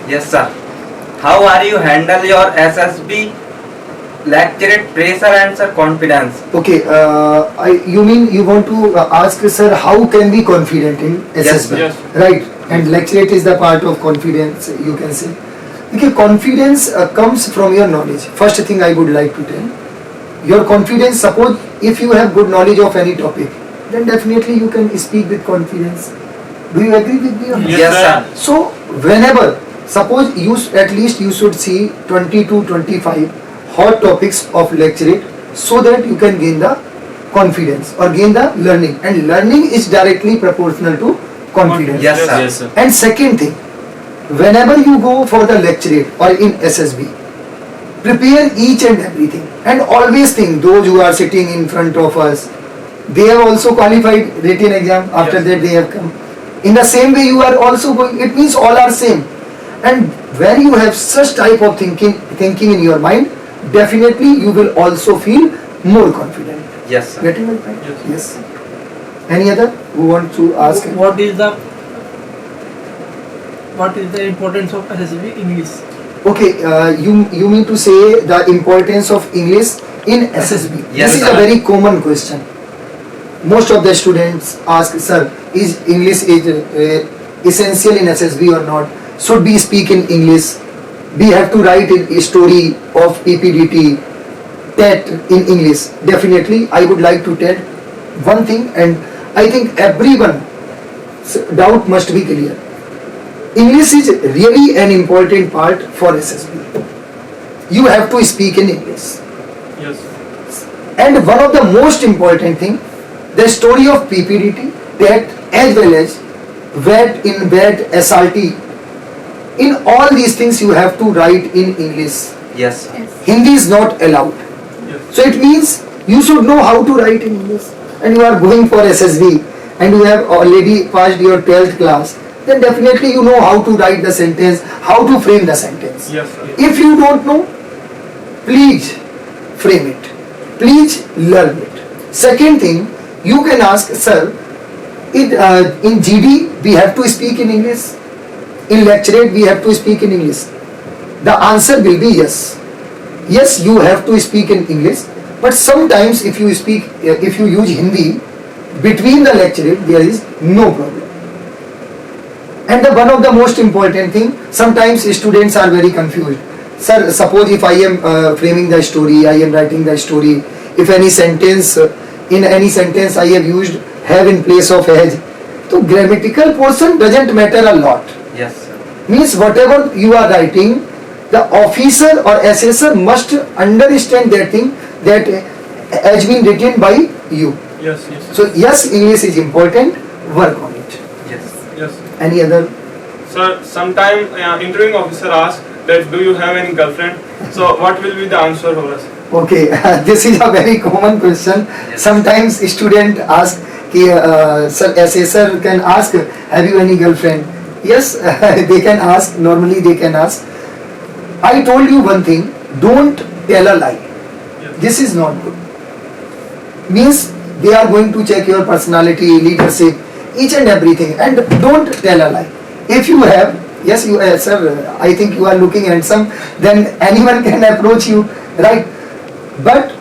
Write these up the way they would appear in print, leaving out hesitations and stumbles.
Yes, sir. How are you handle your SSB lecture pressure and sir confidence? Okay, you mean you want to ask sir how can we confident in Yes, SSB, sir. Yes. right? And lecturate is the part of confidence, you can say. Okay, confidence comes from your knowledge. First thing I would like to tell, your confidence. Suppose if you have good knowledge of any topic, then definitely you can speak with confidence. Do you agree with me? Or not? Yes, sir. So whenever, suppose you at least you should see 20 to 25 hot topics of lecturate so that you can gain the confidence or gain the learning, and learning is directly proportional to confidence. Yes, sir. Yes, sir. And second thing, whenever you go for the lecturate or in SSB, prepare each and everything, and always think those who are sitting in front of us, they have also qualified written exam, after Yes. that they have come. In the same way you are also going, it means all are same. And when you have such type of thinking in your mind, definitely you will also feel more confident. Yes, sir. Getting my point? Yes. Yes. Any other who want to ask? What is the importance of SSB English? Okay, you mean to say the importance of English in SSB? Yes, This is sir. a very common question. Most of the students ask, sir, is English essential in SSB or not? Should we speak in English? We have to write a story of PPDT, TET in English. Definitely, I would like to tell one thing, and I think everyone's doubt must be clear. English is really an important part for SSB. You have to speak in English. Yes. And one of the most important thing, the story of PPDT, TET as well as VET in VET, SRT, in all these things you have to write in English. Yes, sir. Hindi is not allowed. Yes. So it means you should know how to write in English. And you are going for SSB and you have already passed your 12th class, then definitely you know how to write the sentence, how to frame the sentence. Yes, sir. If you don't know, please frame it. Please learn it. Second thing, you can ask, sir, in GD we have to speak in English. In lecturate we have to speak in English. The answer will be yes. Yes, you have to speak in English. But sometimes if you use Hindi between the lecturate, there is no problem. And one of the most important thing, sometimes students are very confused. Sir, suppose if I am framing the story, I am writing the story, if any sentence, in any sentence I have used have in place of has, so grammatical portion doesn't matter a lot. Yes, sir. Means whatever you are writing, the officer or assessor must understand that thing that has been written by you. Yes, yes. So yes, English is important, work on it. Yes. Yes. Any other? Sir, sometime interviewing officer asks that do you have any girlfriend? So what will be the answer for us? Okay, this is a very common question. Yes. Sometimes student ask, sir, assessor can ask, have you any girlfriend? Yes, they can ask, normally they can ask. I told you one thing, don't tell a lie. Yes. This is not good. Means they are going to check your personality, leadership, each and everything, and don't tell a lie. If you have, yes, you sir, I think you are looking handsome, then anyone can approach you, right? But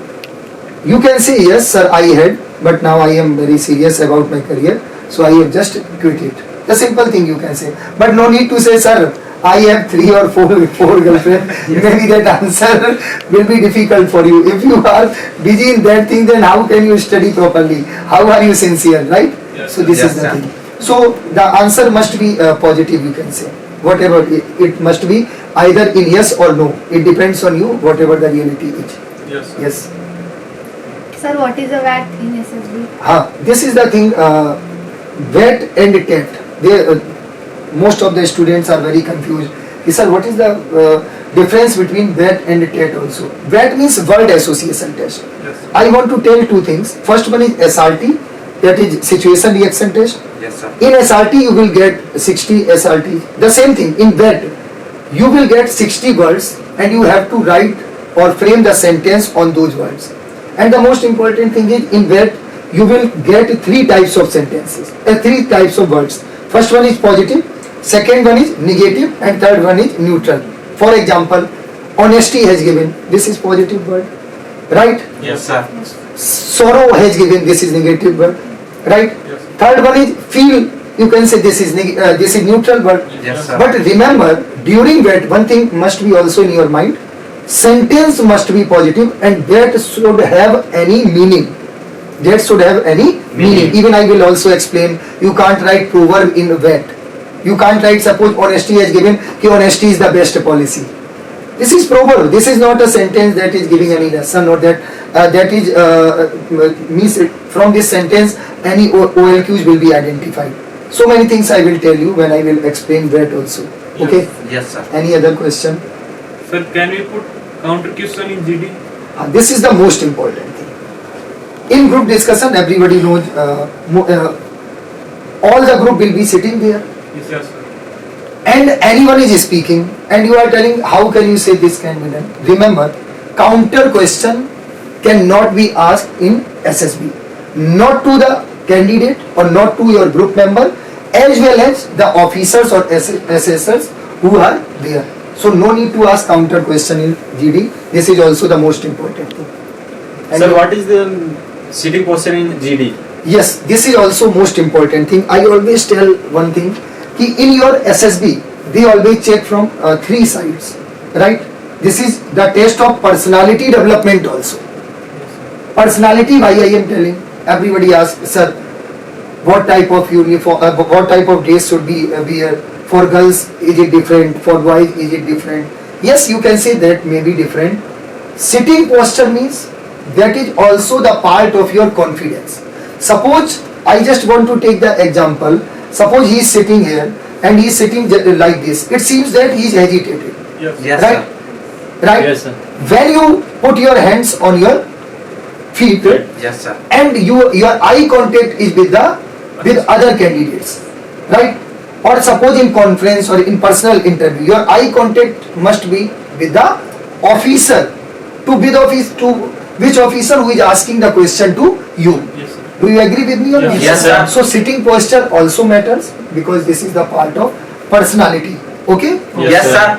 you can say, yes sir, I had, but now I am very serious about my career, so I have just quit it. The simple thing you can say, but no need to say, sir, I have 3 or 4 girlfriends. Maybe that answer will be difficult for you. If you are busy in that thing, then how can you study properly? How are you sincere, right? Yes, So this yes, is the sir. thing. So the answer must be positive, you can say. Whatever, it must be either in yes or no. It depends on you, whatever the reality is. Yes, sir. Yes. Sir, what is a VAT in SSB? This is the thing, VET and TET. Most of the students are very confused. Sir, what is the difference between VET and TET also? VET means World Association Test. Yes. I want to tell 2 things. First one is SRT, that is Situation Reaction Test. Yes, sir. In SRT you will get 60 SRT. The same thing, in VET you will get 60 words and you have to write or frame the sentence on those words. And the most important thing is, in VET you will get 3 types of sentences, 3 types of words. First one is positive, second one is negative, and third one is neutral. For example, honesty has given, this is positive word, right? Yes, sir. Sorrow has given, this is negative word, right? Yes. Third one is feel, you can say this is neutral word. Yes, sir. But remember, during that, one thing must be also in your mind, sentence must be positive and that should have any meaning. That should have any meaning. Even I will also explain, you can't write proverb in that. You can't write, suppose honesty has given, ki honesty is the best policy. This is proverb. This is not a sentence that is giving any lesson or that means from this sentence any OLQs will be identified. So many things I will tell you when I will explain that also. Okay? Yes, sir. Any other question? Sir, can we put counter question in GD? This is the most important thing. In group discussion, everybody knows, all the group will be sitting there Yes, sir. and anyone is speaking and you are telling how can you say this can be done. Remember, counter question cannot be asked in SSB. Not to the candidate or not to your group member as well as the officers or assessors who are there. So no need to ask counter question in GD. This is also the most important thing. And Sir, what is the sitting posture in GD? yes, this is also most important thing. I always tell one thing, ki in your SSB, they always check from 3 sides, right? This is the test of personality development also. Personality, why I am telling? Everybody asks, sir, what type of uniform, what type of dress should be wear? For girls, is it different? For boys, is it different? Yes, you can say that may be different. Sitting posture means that is also the part of your confidence. Suppose, I just want to take the example. Suppose he is sitting here and he is sitting like this. It seems that he is agitated. Yes. Yes, Right? sir. Right? Yes, sir. When you put your hands on your feet Yes, sir. and your eye contact is with other candidates, right? Or suppose in conference or in personal interview, your eye contact must be with the officer. To which officer who is asking the question to you. Yes, sir. Do you agree with me or not? Yes, sir. So sitting posture also matters because this is the part of personality. Okay? Yes, sir.